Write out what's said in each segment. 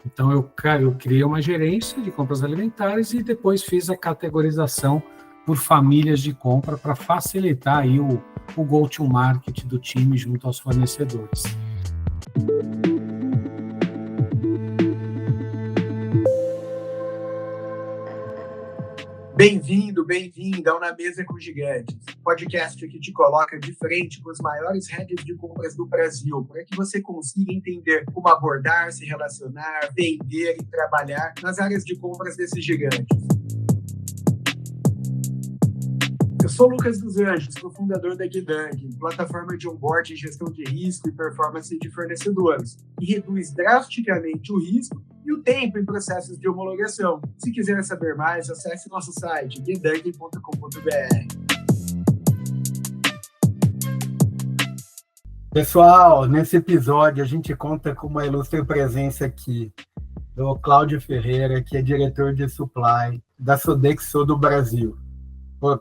Então, eu criei uma gerência de compras alimentares e depois fiz a categorização por famílias de compra para facilitar aí o go-to-market do time junto aos fornecedores. Bem-vindo ao Na Mesa com Gigantes, podcast que te coloca de frente com os maiores heads de compras do Brasil, para que você consiga entender como abordar, se relacionar, vender e trabalhar nas áreas de compras desses gigantes. Eu sou o Lucas dos Anjos, cofundador da Guidang, plataforma de onboarding, gestão de risco e performance de fornecedores, que reduz drasticamente o risco e o tempo em processos de homologação. Se quiser saber mais, acesse nosso site guidang.com.br. Pessoal, nesse episódio a gente conta com uma ilustre presença aqui do Cláudio Ferreira, que é diretor de supply da Sodexo do Brasil.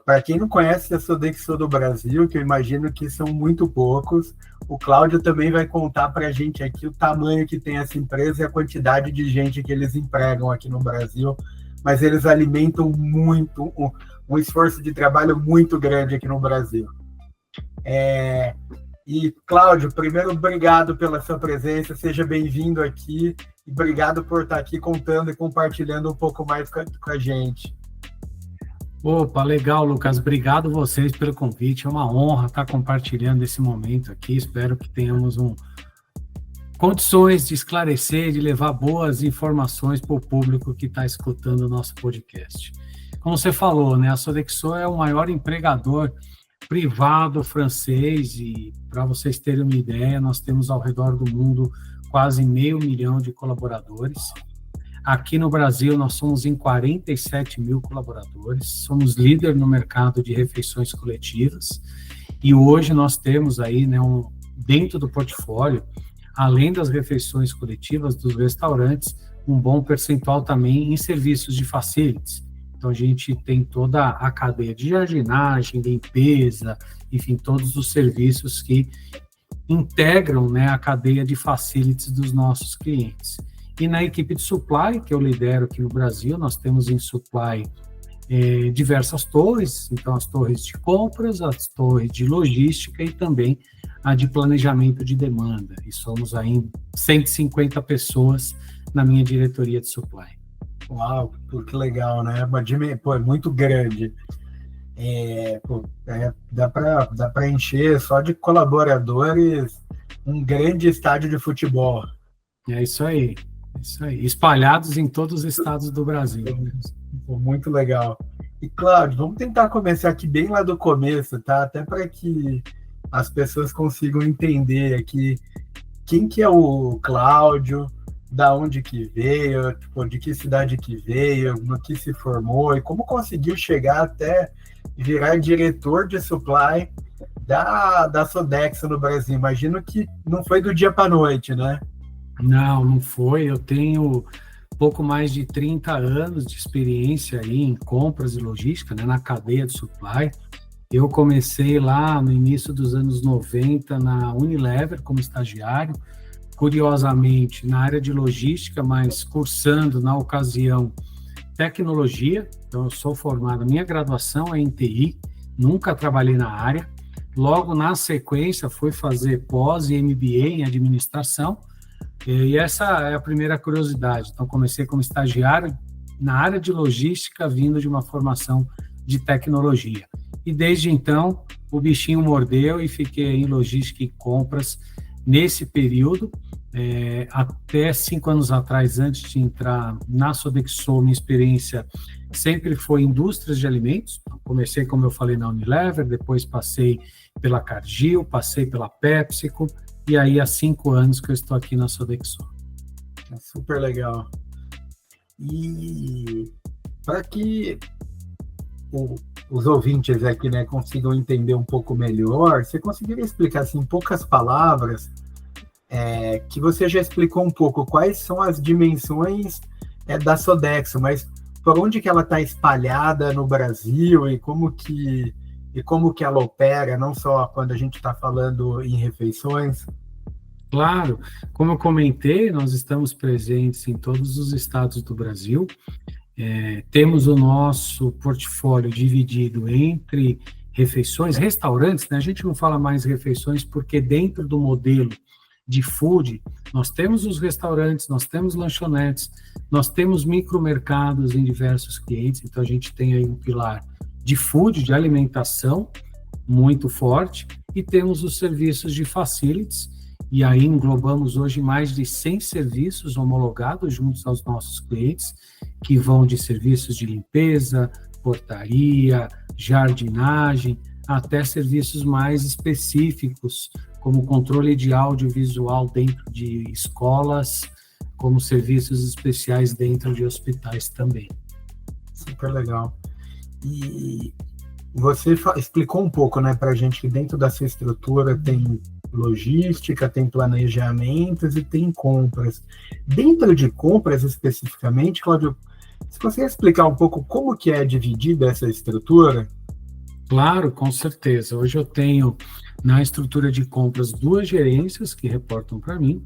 Para quem não conhece a Sodexo do Brasil, que eu imagino que são muito poucos, o Cláudio também vai contar para a gente aqui o tamanho que tem essa empresa e a quantidade de gente que eles empregam aqui no Brasil, mas eles alimentam muito, um esforço de trabalho muito grande aqui no Brasil. E, Cláudio, primeiro, obrigado pela sua presença, seja bem-vindo aqui, e obrigado por estar aqui contando e compartilhando um pouco mais com a gente. Opa, legal, Lucas. Obrigado vocês pelo convite. É uma honra estar compartilhando esse momento aqui. Espero que tenhamos condições de esclarecer, de levar boas informações para o público que está escutando o nosso podcast. Como você falou, né, a Sodexo é o maior empregador privado francês e, para vocês terem uma ideia, nós temos ao redor do mundo quase 500 mil de colaboradores. Aqui no Brasil, nós somos em 47 mil colaboradores, somos líder no mercado de refeições coletivas e hoje nós temos aí, né, dentro do portfólio, além das refeições coletivas dos restaurantes, um bom percentual também em serviços de facilities. Então, a gente tem toda a cadeia de jardinagem, limpeza, enfim, todos os serviços que integram, né, a cadeia de facilities dos nossos clientes. E na equipe de supply, que eu lidero aqui no Brasil, nós temos em supply diversas torres, então as torres de compras, as torres de logística e também a de planejamento de demanda. E somos aí 150 pessoas na minha diretoria de supply. Uau, que legal, né? É muito grande. Dá para encher só de colaboradores um grande estádio de futebol. É isso aí. Isso aí, espalhados em todos os estados do Brasil. Muito legal. E, Cláudio, vamos tentar começar aqui bem lá do começo, tá? Até para que as pessoas consigam entender aqui quem que é o Cláudio, da onde que veio, de que cidade que veio, no que se formou e como conseguiu chegar até virar diretor de supply da Sodexo no Brasil. Imagino que não foi do dia para a noite, né? Não foi. Eu tenho pouco mais de 30 anos de experiência aí em compras e logística, né, na cadeia de supply. Eu comecei lá no início dos anos 90 na Unilever como estagiário, curiosamente na área de logística, mas cursando na ocasião tecnologia. Então eu sou formado, minha graduação é em TI, nunca trabalhei na área. Logo na sequência fui fazer pós e MBA em administração. E essa é a primeira curiosidade. Então, comecei como estagiário na área de logística, vindo de uma formação de tecnologia. E desde então, o bichinho mordeu e fiquei em logística e compras nesse período. Até 5 anos atrás, antes de entrar na Sodexo, minha experiência sempre foi indústrias de alimentos. Comecei, como eu falei, na Unilever, depois passei pela Cargill, passei pela PepsiCo, e aí há 5 anos que eu estou aqui na Sodexo. Super legal. E para que os ouvintes aqui, né, consigam entender um pouco melhor, você conseguiria explicar assim, em poucas palavras, que você já explicou um pouco quais são as dimensões da Sodexo, mas por onde que ela está espalhada no Brasil e como que ela opera, não só quando a gente está falando em refeições? Claro, como eu comentei, nós estamos presentes em todos os estados do Brasil. Temos o nosso portfólio dividido entre refeições, restaurantes, né? A gente não fala mais refeições porque dentro do modelo de food, nós temos os restaurantes, nós temos lanchonetes, nós temos micromercados em diversos clientes, então a gente tem aí um pilar de food, de alimentação, muito forte, e temos os serviços de facilities, e aí englobamos hoje mais de 100 serviços homologados juntos aos nossos clientes, que vão de serviços de limpeza, portaria, jardinagem, até serviços mais específicos, como controle de audiovisual dentro de escolas, como serviços especiais dentro de hospitais também. Super legal. E você explicou um pouco, né, para a gente que dentro da sua estrutura tem logística, tem planejamentos e tem compras. Dentro de compras especificamente, Cláudio, você consegue explicar um pouco como que é dividida essa estrutura? Claro, com certeza. Hoje eu tenho na estrutura de compras 2 gerências que reportam para mim.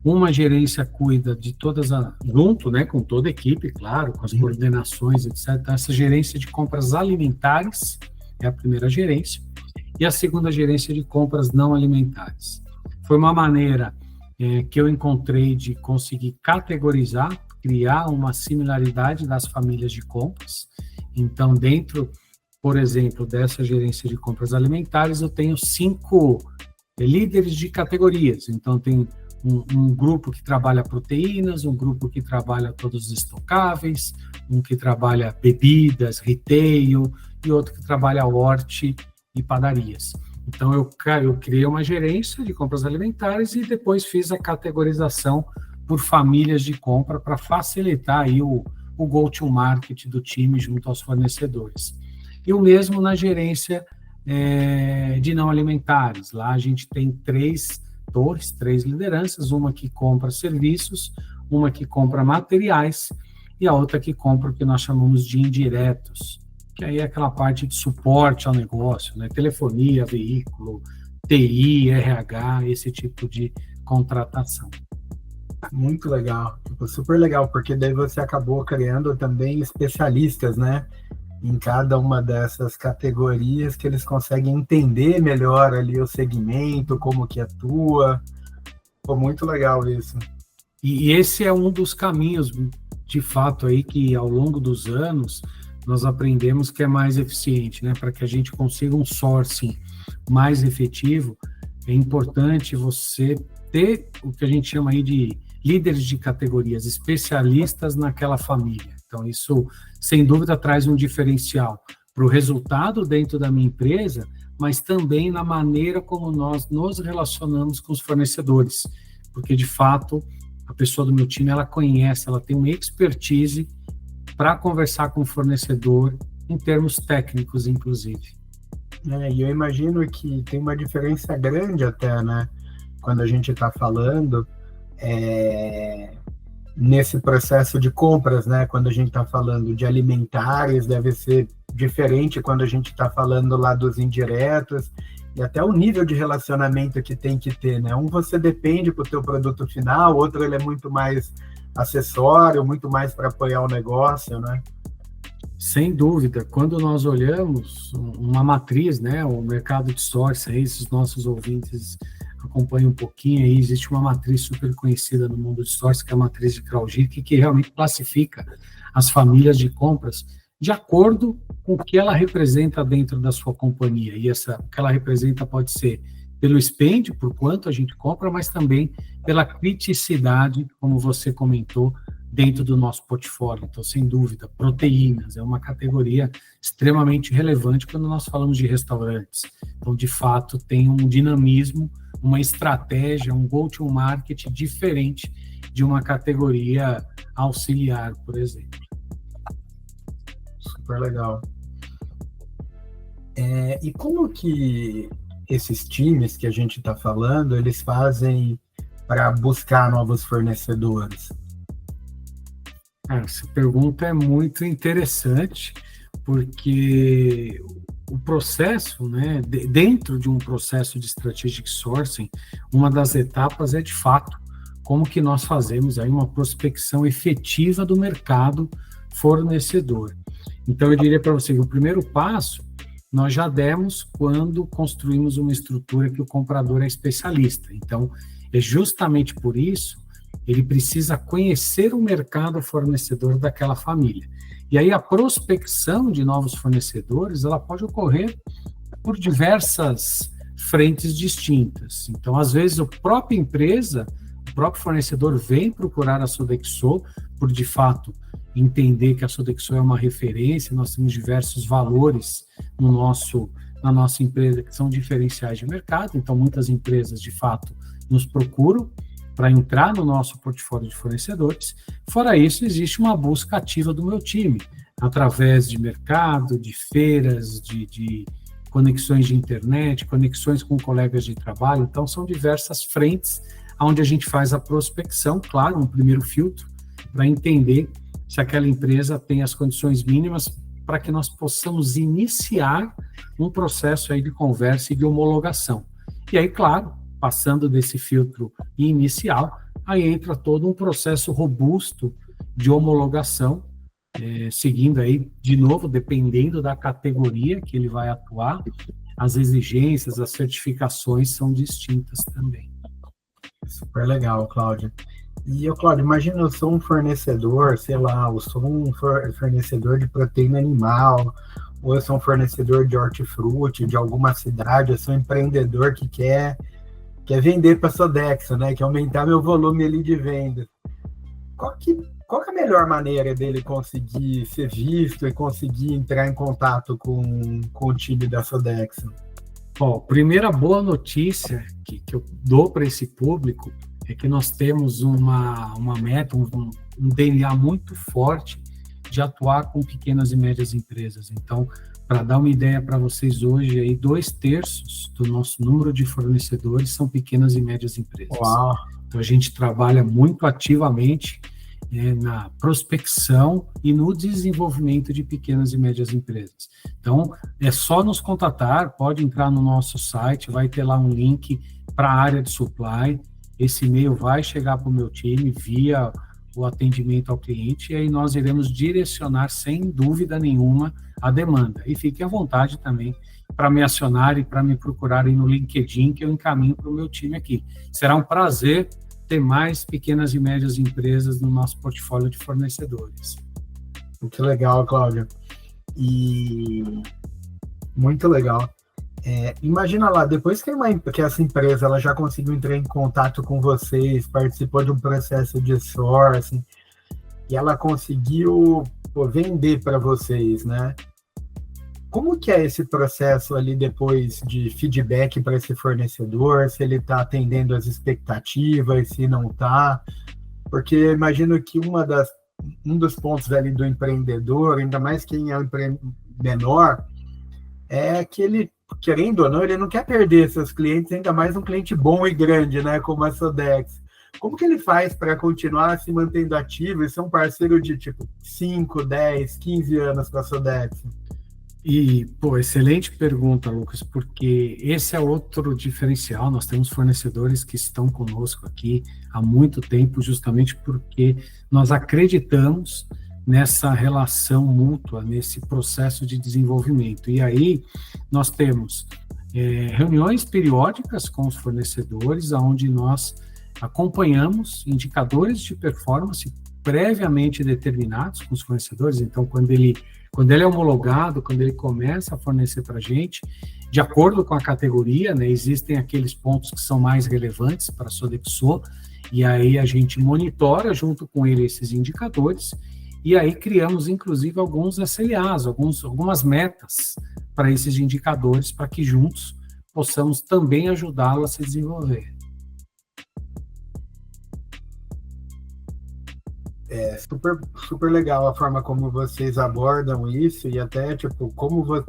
Uma gerência cuida de todas junto, né, com toda a equipe, claro, com as coordenações, etc. Essa gerência de compras alimentares é a primeira gerência, e a segunda gerência de compras não alimentares. Foi uma maneira que eu encontrei de conseguir categorizar, criar uma similaridade das famílias de compras. Então, dentro, por exemplo, dessa gerência de compras alimentares, eu tenho 5 líderes de categorias. Então, tem um grupo que trabalha proteínas, um grupo que trabalha todos os estocáveis, um que trabalha bebidas, retail, e outro que trabalha horti e padarias. Então, eu criei uma gerência de compras alimentares e depois fiz a categorização por famílias de compra para facilitar aí o go-to-market do time junto aos fornecedores. E o mesmo na gerência de não alimentares. Lá a gente tem 3 lideranças, uma que compra serviços, uma que compra materiais e a outra que compra o que nós chamamos de indiretos, que aí é aquela parte de suporte ao negócio, né? Telefonia, veículo, TI, RH, esse tipo de contratação. Muito legal, super legal, porque daí você acabou criando também especialistas, né, em cada uma dessas categorias, que eles conseguem entender melhor ali o segmento, como que atua. Pô, muito legal isso. E esse é um dos caminhos, de fato, aí que ao longo dos anos nós aprendemos que é mais eficiente, né? Para que a gente consiga um sourcing mais efetivo, é importante você ter o que a gente chama aí de líderes de categorias, especialistas naquela família. Então, isso, sem dúvida, traz um diferencial para o resultado dentro da minha empresa, mas também na maneira como nós nos relacionamos com os fornecedores, porque, de fato, a pessoa do meu time, ela conhece, ela tem uma expertise para conversar com o fornecedor em termos técnicos, inclusive. E eu imagino que tem uma diferença grande até, né, quando a gente está falando nesse processo de compras, né, quando a gente está falando de alimentares, deve ser diferente quando a gente está falando lá dos indiretos, e até o nível de relacionamento que tem que ter, né? Um você depende para o teu produto final, outro ele é muito mais acessório, muito mais para apoiar o negócio, né? Sem dúvida, quando nós olhamos uma matriz, né, o mercado de sourcing, esses nossos ouvintes acompanham um pouquinho, aí existe uma matriz super conhecida no mundo de sourcing, que é a matriz de Kraujic, que realmente classifica as famílias de compras de acordo com o que ela representa dentro da sua companhia, e o que ela representa pode ser pelo spend, por quanto a gente compra, mas também pela criticidade, como você comentou, dentro do nosso portfólio. Então, sem dúvida, proteínas é uma categoria extremamente relevante quando nós falamos de restaurantes. Então, de fato, tem um dinamismo, uma estratégia, um go-to-market diferente de uma categoria auxiliar, por exemplo. Super legal. E como que esses times que a gente está falando, eles fazem para buscar novos fornecedores? Essa pergunta é muito interessante, porque o processo, né, dentro de um processo de strategic sourcing, uma das etapas é, de fato, como que nós fazemos aí uma prospecção efetiva do mercado fornecedor. Então, eu diria para você que o primeiro passo nós já demos quando construímos uma estrutura que o comprador é especialista. Então, é justamente por isso ele precisa conhecer o mercado fornecedor daquela família. E aí a prospecção de novos fornecedores, ela pode ocorrer por diversas frentes distintas. Então, às vezes, a própria empresa, o próprio fornecedor vem procurar a Sodexo por, de fato, entender que a Sodexo é uma referência, nós temos diversos valores na nossa empresa que são diferenciais de mercado, então muitas empresas, de fato, nos procuram para entrar no nosso portfólio de fornecedores. Fora isso, existe uma busca ativa do meu time, através de mercado, de feiras, de conexões de internet, conexões com colegas de trabalho. Então, são diversas frentes onde a gente faz a prospecção, claro, um primeiro filtro, para entender se aquela empresa tem as condições mínimas para que nós possamos iniciar um processo aí de conversa e de homologação. E aí, claro, passando desse filtro inicial, aí entra todo um processo robusto de homologação, seguindo aí, de novo, dependendo da categoria que ele vai atuar, as exigências, as certificações são distintas também. Super legal, Cláudio. E eu, Cláudio, imagina, eu sou um fornecedor, sei lá, eu sou um fornecedor de proteína animal, ou eu sou um fornecedor de hortifruti de alguma cidade, eu sou um empreendedor que quer vender para a Sodexo, né? Quer aumentar meu volume ali de venda. Qual que é a melhor maneira dele conseguir ser visto e conseguir entrar em contato com o time da Sodexo? Bom, primeira boa notícia que eu dou para esse público é que nós temos uma meta, um DNA muito forte de atuar com pequenas e médias empresas. Então, para dar uma ideia para vocês hoje, aí 2/3 do nosso número de fornecedores são pequenas e médias empresas. Uau. Então, a gente trabalha muito ativamente na prospecção e no desenvolvimento de pequenas e médias empresas. Então, é só nos contatar, pode entrar no nosso site, vai ter lá um link para a área de supply, esse e-mail vai chegar para o meu time via o atendimento ao cliente, e aí nós iremos direcionar, sem dúvida nenhuma, a demanda. E fiquem à vontade também para me acionar e para me procurarem no LinkedIn, que eu encaminho para o meu time aqui. Será um prazer ter mais pequenas e médias empresas no nosso portfólio de fornecedores. Muito legal, Cláudio. E muito legal. Imagina lá, depois que essa empresa ela já conseguiu entrar em contato com vocês, participou de um processo de sourcing, e ela conseguiu vender para vocês, né? Como que é esse processo ali depois de feedback para esse fornecedor, se ele está atendendo as expectativas, se não está? Porque imagino que um dos pontos ali do empreendedor, ainda mais quem é um menor, é que ele, querendo ou não, ele não quer perder seus clientes, ainda mais um cliente bom e grande, né, como a Sodexo. Como que ele faz para continuar se mantendo ativo e ser um parceiro de, 5, 10, 15 anos com a Sodexo? E, excelente pergunta, Lucas, porque esse é outro diferencial. Nós temos fornecedores que estão conosco aqui há muito tempo, justamente porque nós acreditamos nessa relação mútua, nesse processo de desenvolvimento. E aí nós temos reuniões periódicas com os fornecedores, onde nós acompanhamos indicadores de performance previamente determinados com os fornecedores. Então, quando ele é homologado, quando ele começa a fornecer para a gente, de acordo com a categoria, né, existem aqueles pontos que são mais relevantes para a Sodexo, e aí a gente monitora junto com ele esses indicadores, e aí criamos, inclusive, alguns SLAs, algumas metas para esses indicadores, para que juntos possamos também ajudá-lo a se desenvolver. É super, super legal a forma como vocês abordam isso, e até, como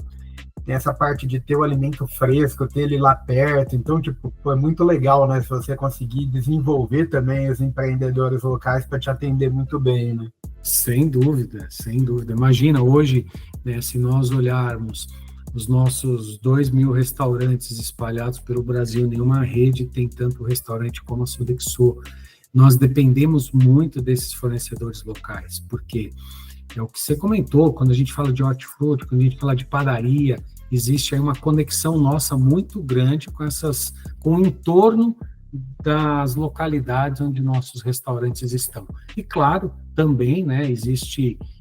tem essa parte de ter o alimento fresco, ter ele lá perto. Então, é muito legal, né, se você conseguir desenvolver também os empreendedores locais para te atender muito bem, né? Sem dúvida, sem dúvida. Imagina hoje, né, se nós olharmos os nossos 2.000 restaurantes espalhados pelo Brasil, nenhuma rede tem tanto restaurante como a Sodexo. Nós dependemos muito desses fornecedores locais, porque é o que você comentou, quando a gente fala de hortifruti, quando a gente fala de padaria, existe aí uma conexão nossa muito grande com o entorno das localidades onde nossos restaurantes estão. E claro, também, né,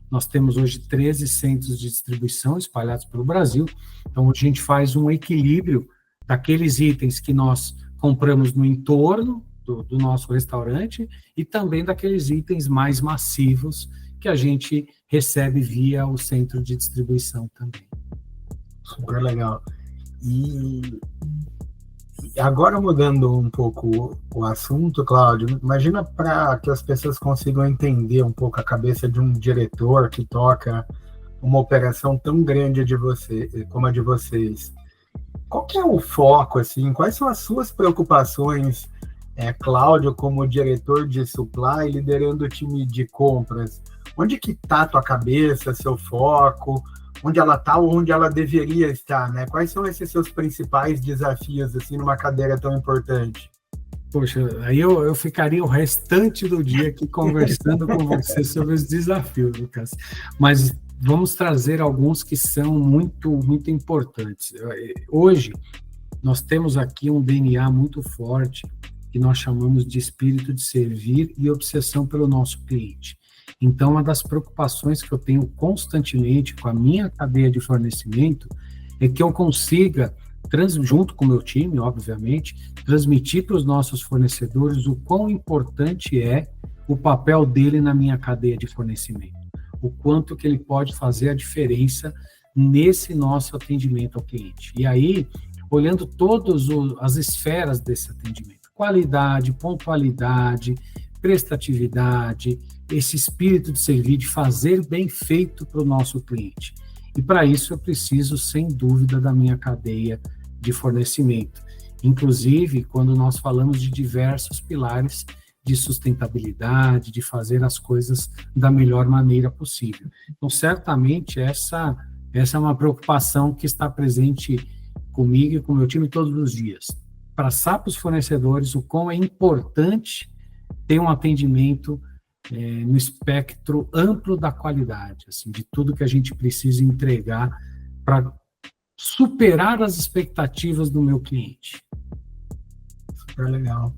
nós temos hoje 13 centros de distribuição espalhados pelo Brasil, então a gente faz um equilíbrio daqueles itens que nós compramos no entorno do nosso restaurante e também daqueles itens mais massivos que a gente recebe via o centro de distribuição também. Super legal. E agora, mudando um pouco o assunto, Cláudio, imagina para que as pessoas consigam entender um pouco a cabeça de um diretor que toca uma operação tão grande como a de vocês. Qual que é o foco, assim? Quais são as suas preocupações, Cláudio, como diretor de supply, liderando o time de compras? Onde que está a tua cabeça, seu foco? Onde ela está ou onde ela deveria estar, né? Quais são esses seus principais desafios, assim, numa cadeira tão importante? Poxa, aí eu ficaria o restante do dia aqui conversando com você sobre os desafios, Lucas. Mas vamos trazer alguns que são muito, muito importantes. Hoje, nós temos aqui um DNA muito forte, que nós chamamos de espírito de servir e obsessão pelo nosso cliente. Então, uma das preocupações que eu tenho constantemente com a minha cadeia de fornecimento é que eu consiga, junto com o meu time, obviamente, transmitir para os nossos fornecedores o quão importante é o papel dele na minha cadeia de fornecimento, o quanto que ele pode fazer a diferença nesse nosso atendimento ao cliente. E aí, olhando todas as esferas desse atendimento, qualidade, pontualidade, prestatividade, esse espírito de servir, de fazer bem feito para o nosso cliente. E para isso eu preciso, sem dúvida, da minha cadeia de fornecimento. Inclusive, quando nós falamos de diversos pilares de sustentabilidade, de fazer as coisas da melhor maneira possível. Então, certamente, essa é uma preocupação que está presente comigo e com o meu time todos os dias. Passar para os fornecedores o quão é importante ter um atendimento no espectro amplo da qualidade, assim, de tudo que a gente precisa entregar para superar as expectativas do meu cliente. Super legal.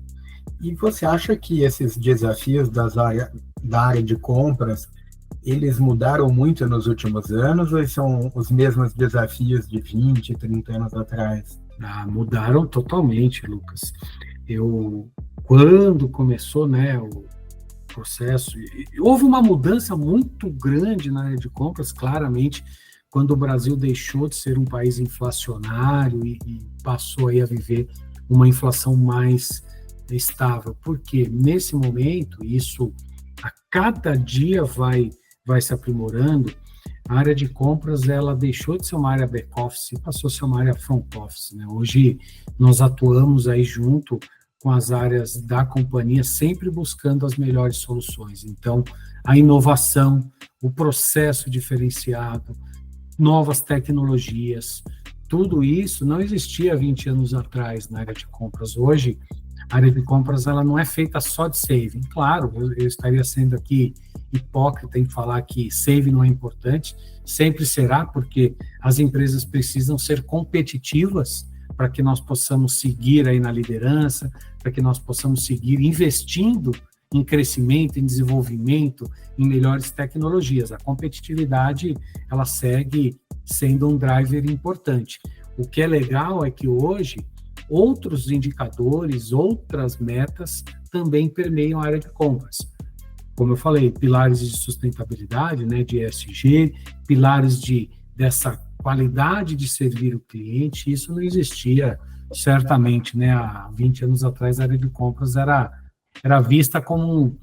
E você acha que esses desafios da área de compras, eles mudaram muito nos últimos anos ou são os mesmos desafios de 20, 30 anos atrás? Mudaram totalmente, Lucas. Quando começou, né, o processo, houve uma mudança muito grande na área de compras, claramente, quando o Brasil deixou de ser um país inflacionário e passou aí a viver uma inflação mais estável, porque nesse momento, isso a cada dia vai se aprimorando, a área de compras ela deixou de ser uma área back-office e passou a ser uma área front-office, né? Hoje nós atuamos aí junto com as áreas da companhia, sempre buscando as melhores soluções. Então, a inovação, o processo diferenciado, novas tecnologias, tudo isso não existia 20 anos atrás na área de compras. Hoje, a área de compras ela não é feita só de saving. Claro, eu estaria sendo aqui hipócrita em falar que saving não é importante, sempre será, porque as empresas precisam ser competitivas para que nós possamos seguir aí na liderança, para que nós possamos seguir investindo em crescimento, em desenvolvimento, em melhores tecnologias. A competitividade, ela segue sendo um driver importante. O que é legal é que hoje, outros indicadores, outras metas também permeiam a área de compras. Como eu falei, pilares de sustentabilidade, né, de ESG, pilares dessa qualidade de servir o cliente, isso não existia certamente, né, há 20 anos atrás a área de compras era vista como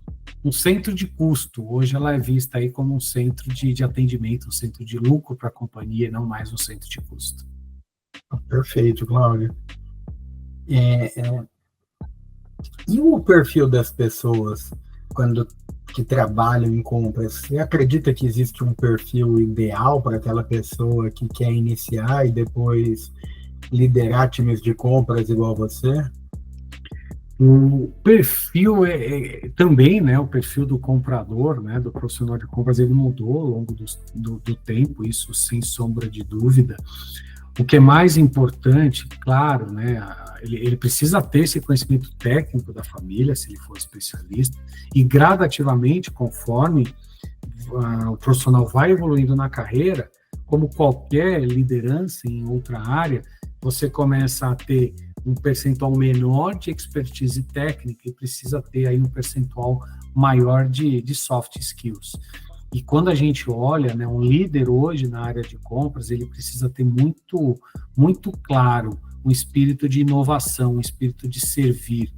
um centro de custo, hoje ela é vista aí como um centro de atendimento, um centro de lucro para a companhia, não mais um centro de custo. Perfeito, Cláudio. E o perfil das pessoas, quando que trabalham em compras, você acredita que existe um perfil ideal para aquela pessoa que quer iniciar e depois liderar times de compras igual você? O perfil também, né, o perfil do comprador, né, do profissional de compras, ele mudou ao longo do tempo, isso sem sombra de dúvida. O que é mais importante, claro, né, ele precisa ter esse conhecimento técnico da família, se ele for especialista, e gradativamente, conforme o profissional vai evoluindo na carreira, como qualquer liderança em outra área, você começa a ter um percentual menor de expertise técnica e precisa ter aí um percentual maior de soft skills. E quando a gente olha, né, um líder hoje na área de compras, ele precisa ter muito, muito claro um espírito de inovação, um espírito de servir.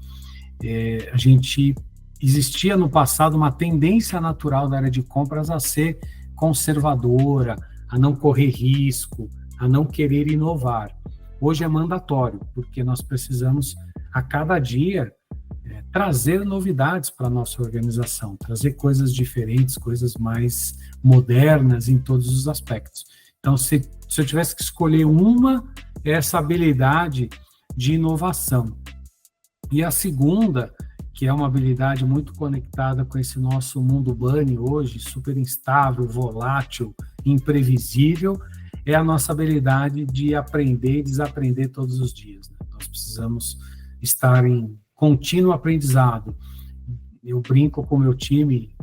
Existia no passado uma tendência natural da área de compras a ser conservadora, a não correr risco, a não querer inovar. Hoje é mandatório, porque nós precisamos, a cada dia, trazer novidades para a nossa organização, trazer coisas diferentes, coisas mais modernas em todos os aspectos. Então, se eu tivesse que escolher uma, é essa habilidade de inovação. E a segunda, que é uma habilidade muito conectada com esse nosso mundo bunny hoje, super instável, volátil, imprevisível, é a nossa habilidade de aprender e desaprender todos os dias, né? Nós precisamos estar em contínuo aprendizado. Eu brinco com o meu time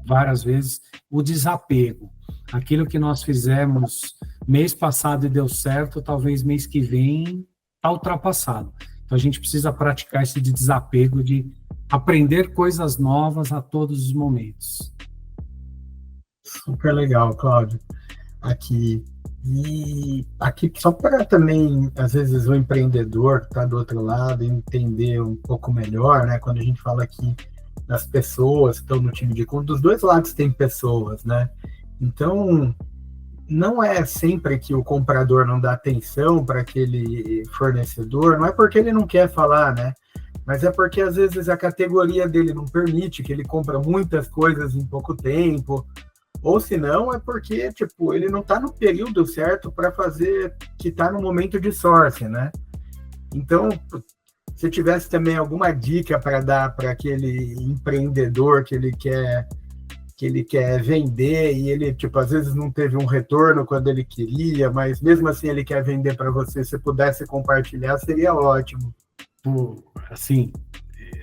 várias vezes, o desapego. Aquilo que nós fizemos mês passado e deu certo, talvez mês que vem está ultrapassado. Então a gente precisa praticar esse desapego de aprender coisas novas a todos os momentos. Super legal, Cláudio. Aqui, só para também, às vezes, o empreendedor que está do outro lado entender um pouco melhor, né? Quando a gente fala aqui das pessoas que estão no time de compra, dos dois lados tem pessoas, né? Então, não é sempre que o comprador não dá atenção para aquele fornecedor, não é porque ele não quer falar, né? Mas é porque, às vezes, a categoria dele não permite, que ele compra muitas coisas em pouco tempo, ou se não, é porque, tipo, ele não está no período certo para fazer, que está no momento de sourcing, né? Então, se tivesse também alguma dica para dar para aquele empreendedor que ele quer vender e ele, tipo, às vezes não teve um retorno quando ele queria, mas mesmo assim ele quer vender para você, se pudesse compartilhar, seria ótimo. Assim,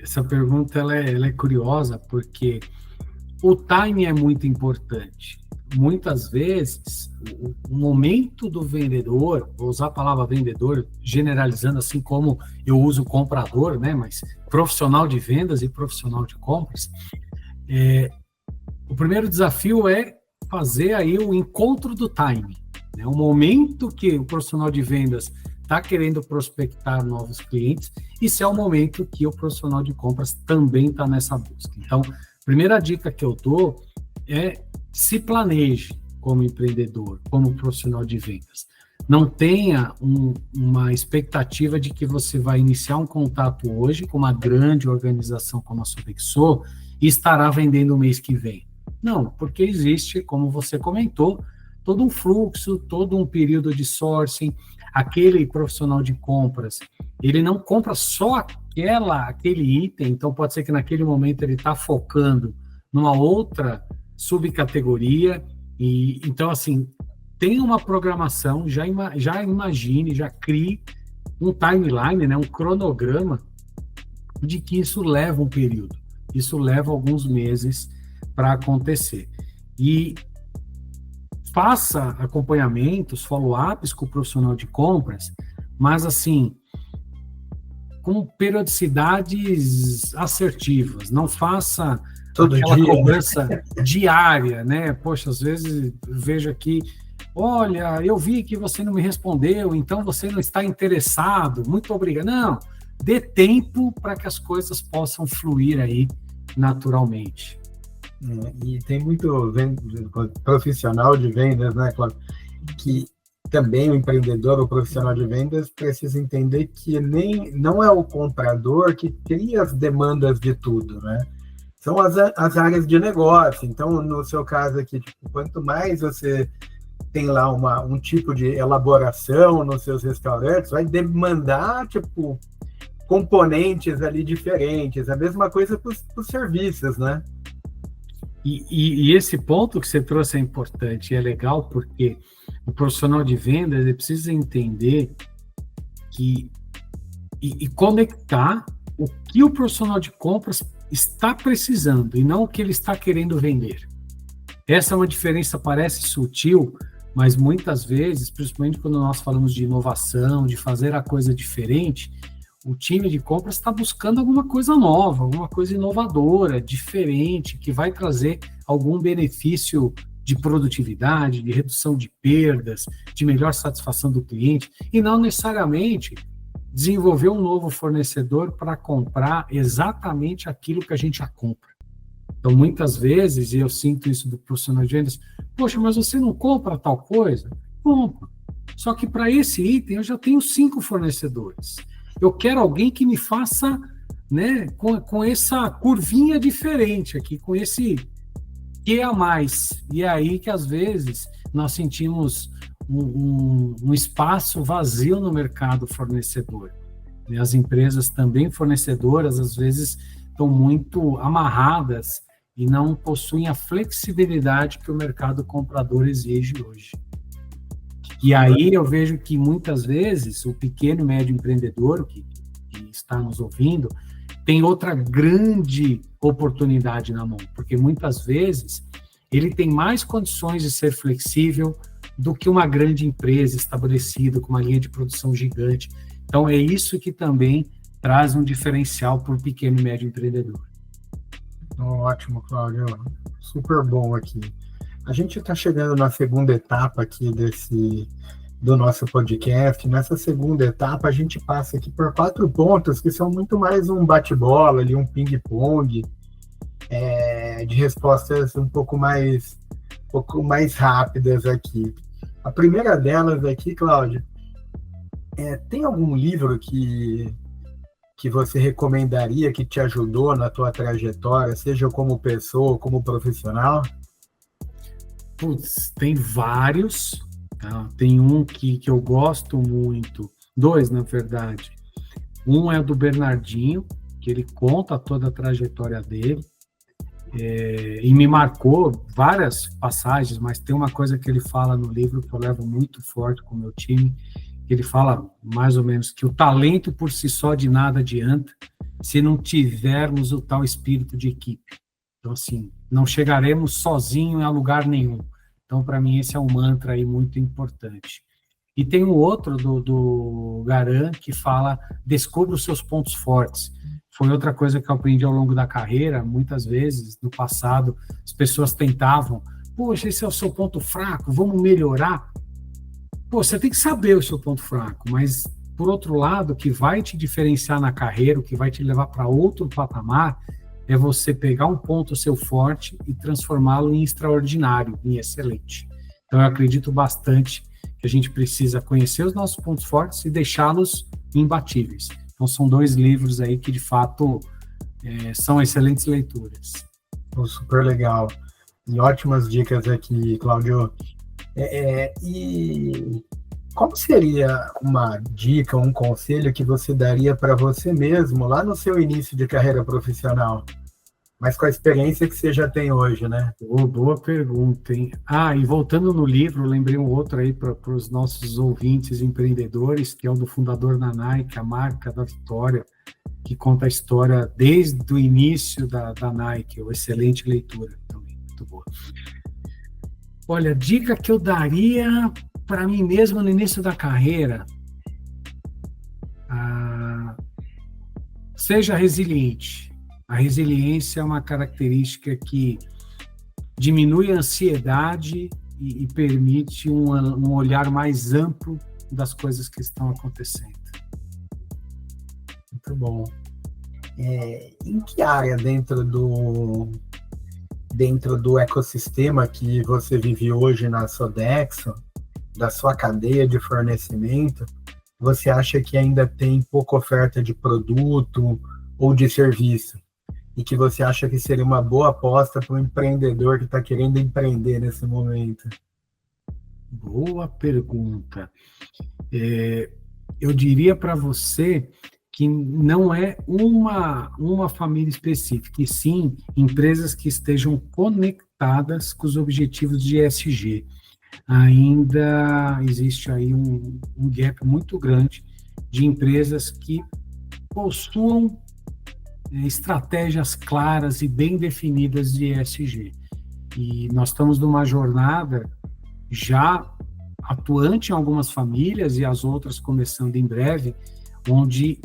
essa pergunta ela é curiosa, porque o timing é muito importante. Muitas vezes, o momento do vendedor, vou usar a palavra vendedor, generalizando assim como eu uso comprador, né, mas profissional de vendas e profissional de compras, o primeiro desafio é fazer aí o encontro do timing, né, o momento que o profissional de vendas está querendo prospectar novos clientes e se é o momento que o profissional de compras também está nessa busca. Então, primeira dica que eu dou é se planeje como empreendedor, como profissional de vendas. Não tenha uma expectativa de que você vai iniciar um contato hoje com uma grande organização como a Sodexo e estará vendendo o mês que vem. Não, porque existe, como você comentou, todo um fluxo, todo um período de sourcing. Aquele profissional de compras, ele não compra só aquele item, então pode ser que naquele momento ele está focando numa outra subcategoria, e então, assim, tem uma programação, já imagine, já crie um timeline, né, um cronograma de que isso leva um período, isso leva alguns meses para acontecer. E faça acompanhamentos, follow-ups com o profissional de compras, mas assim, com periodicidades assertivas, não faça todo aquela dia, cobrança diária, né? Poxa, às vezes vejo aqui, olha, eu vi que você não me respondeu, então você não está interessado, muito obrigado. Não, dê tempo para que as coisas possam fluir aí naturalmente. E tem muito profissional de vendas, né, Cláudio, que também o empreendedor, o profissional de vendas, precisa entender que não é o comprador que cria as demandas de tudo, né? são as áreas de negócio. Então, no seu caso aqui, tipo, quanto mais você tem lá um tipo de elaboração nos seus restaurantes, vai demandar, tipo, componentes ali diferentes. A mesma coisa para os serviços, né? E esse ponto que você trouxe é importante, é legal, porque o profissional de vendas ele precisa entender e conectar o que o profissional de compras está precisando e não o que ele está querendo vender. Essa é uma diferença, parece sutil, mas muitas vezes, principalmente quando nós falamos de inovação, de fazer a coisa diferente, o time de compras está buscando alguma coisa nova, alguma coisa inovadora, diferente, que vai trazer algum benefício de produtividade, de redução de perdas, de melhor satisfação do cliente, e não necessariamente desenvolver um novo fornecedor para comprar exatamente aquilo que a gente já compra. Então, muitas vezes, e eu sinto isso do profissional de vendas, poxa, mas você não compra tal coisa? Compro. Só que para esse item eu já tenho 5 fornecedores. Eu quero alguém que me faça, né, com essa curvinha diferente aqui, com esse que a mais. E é aí que, às vezes, nós sentimos um espaço vazio no mercado fornecedor. E as empresas também fornecedoras, às vezes, estão muito amarradas e não possuem a flexibilidade que o mercado comprador exige hoje. E aí eu vejo que, muitas vezes, o pequeno e médio empreendedor que está nos ouvindo tem outra grande oportunidade na mão, porque muitas vezes ele tem mais condições de ser flexível do que uma grande empresa estabelecida com uma linha de produção gigante. Então, é isso que também traz um diferencial para o pequeno e médio empreendedor. Ótimo, Cláudio. Super bom aqui. A gente está chegando na segunda etapa aqui do nosso podcast. Nessa segunda etapa, a gente passa aqui por 4 pontos que são muito mais um bate-bola, ali, um ping-pong, de respostas um pouco mais rápidas aqui. A primeira delas aqui, Cláudio, tem algum livro que você recomendaria, que te ajudou na tua trajetória, seja como pessoa ou como profissional? Putz, tem vários, tá? Tem um que eu gosto muito, 2, na verdade. Um é do Bernardinho, que ele conta toda a trajetória dele, e me marcou várias passagens, mas tem uma coisa que ele fala no livro que eu levo muito forte com o meu time. Ele fala mais ou menos que o talento por si só de nada adianta se não tivermos o tal espírito de equipe. Então, assim, não chegaremos sozinho a lugar nenhum. Então, para mim, esse é um mantra aí muito importante. E tem um outro do Garan que fala: descubra os seus pontos fortes. Foi outra coisa que eu aprendi ao longo da carreira. Muitas vezes, no passado, as pessoas tentavam: poxa, esse é o seu ponto fraco, vamos melhorar. Pô, você tem que saber o seu ponto fraco, mas, por outro lado, o que vai te diferenciar na carreira, o que vai te levar para outro patamar, é você pegar um ponto seu forte e transformá-lo em extraordinário, em excelente. Então, eu acredito bastante que a gente precisa conhecer os nossos pontos fortes e deixá-los imbatíveis. Então, são 2 livros aí que, de fato, são excelentes leituras. Super legal. E ótimas dicas aqui, Cláudio. E qual seria uma dica, um conselho que você daria para você mesmo lá no seu início de carreira profissional, mas com a experiência que você já tem hoje, né? Boa pergunta, hein? E voltando no livro, lembrei um outro aí para os nossos ouvintes empreendedores, que é o do fundador da Nike, a marca da vitória, que conta a história desde o início da Nike. Uma excelente leitura também, muito boa. Olha, dica que eu daria para mim mesmo no início da carreira: seja resiliente. A resiliência é uma característica que diminui a ansiedade e permite um olhar mais amplo das coisas que estão acontecendo. Muito bom. Em que área dentro do ecossistema que você vive hoje na Sodexo, da sua cadeia de fornecimento, você acha que ainda tem pouca oferta de produto ou de serviço? e que você acha que seria uma boa aposta para um empreendedor que está querendo empreender nesse momento? Boa pergunta. Eu diria para você que não é uma família específica, e sim empresas que estejam conectadas com os objetivos de ESG. Ainda existe aí um gap muito grande de empresas que possuam estratégias claras e bem definidas de ESG. E nós estamos numa jornada já atuante em algumas famílias e as outras começando em breve, onde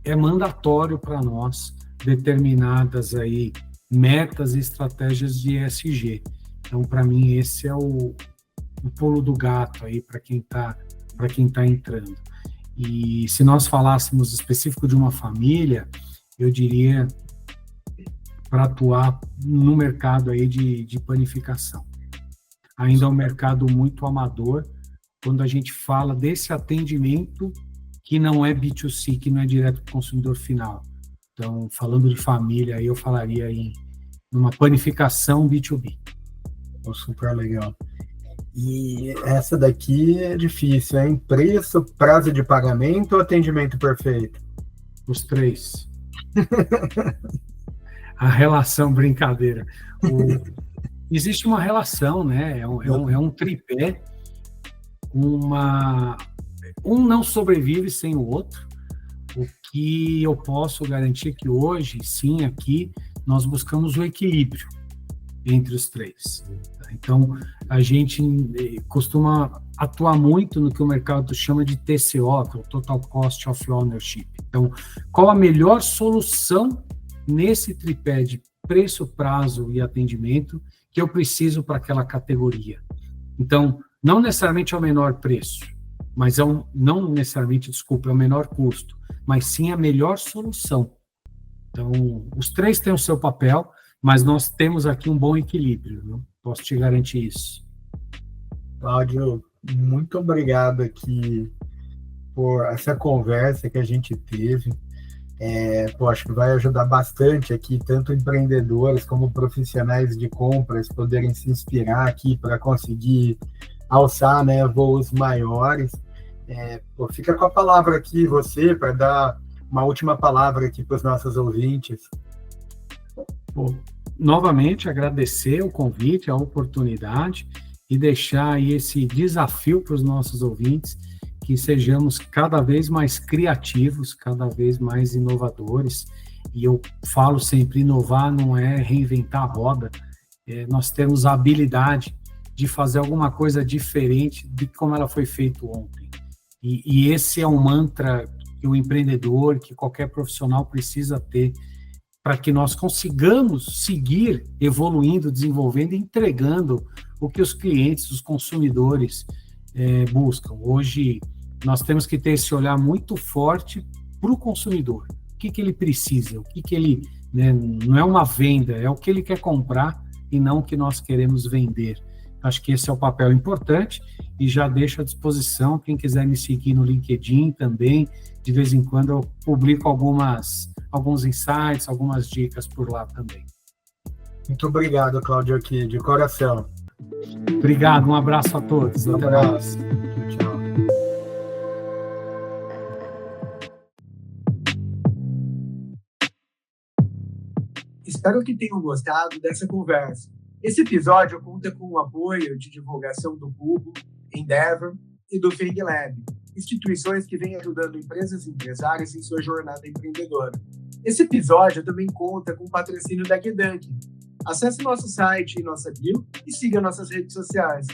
é mandatório para nós determinadas aí metas e estratégias de ESG. Então, para mim, esse é o pulo do gato aí para quem tá entrando. E se nós falássemos específico de uma família, eu diria para atuar no mercado aí de panificação. Ainda é um mercado muito amador, quando a gente fala desse atendimento que não é B2C, que não é direto para o consumidor final. Então, falando de família, aí eu falaria em uma panificação B2B. Super legal. E essa daqui é difícil, hein? Preço, prazo de pagamento ou atendimento perfeito? Os três. A relação, brincadeira. Existe uma relação, né? É um tripé. Um não sobrevive sem o outro. O que eu posso garantir que hoje, sim, aqui, nós buscamos o equilíbrio entre os três. Então, a gente costuma atuar muito no que o mercado chama de TCO, que é o Total Cost of Ownership. Então, qual a melhor solução nesse tripé de preço, prazo e atendimento que eu preciso para aquela categoria? Então, não necessariamente é o menor preço, mas não necessariamente, é o menor custo, mas sim a melhor solução. Então, os três têm o seu papel, mas nós temos aqui um bom equilíbrio, viu? Posso te garantir isso. Cláudio, muito obrigado aqui por essa conversa que a gente teve. Acho que vai ajudar bastante aqui, tanto empreendedores como profissionais de compras poderem se inspirar aqui para conseguir alçar, né, voos maiores. Fica com a palavra aqui, você, para dar uma última palavra aqui para os nossos ouvintes. Novamente, agradecer o convite, a oportunidade e deixar aí esse desafio para os nossos ouvintes, que sejamos cada vez mais criativos, cada vez mais inovadores. E eu falo sempre, inovar não é reinventar a roda, nós temos a habilidade de fazer alguma coisa diferente de como ela foi feita ontem. E esse é um mantra que o empreendedor, que qualquer profissional precisa ter, para que nós consigamos seguir evoluindo, desenvolvendo e entregando o que os clientes, os consumidores buscam. Hoje, nós temos que ter esse olhar muito forte para o consumidor. O que ele precisa, o que ele... Né, não é uma venda, é o que ele quer comprar e não o que nós queremos vender. Acho que esse é o papel importante e já deixo à disposição quem quiser me seguir no LinkedIn também. De vez em quando eu publico alguns insights, algumas dicas por lá também. Muito obrigado, Cláudio, aqui, de coração. Obrigado, um abraço a todos. Até mais. Tchau. Espero que tenham gostado dessa conversa. Esse episódio conta com o apoio de divulgação do Cubo, Endeavor e do Feng Lab, instituições que vêm ajudando empresas e empresários em sua jornada empreendedora. Esse episódio também conta com o patrocínio da Gdunk. Acesse nosso site e nossa bio e siga nossas redes sociais.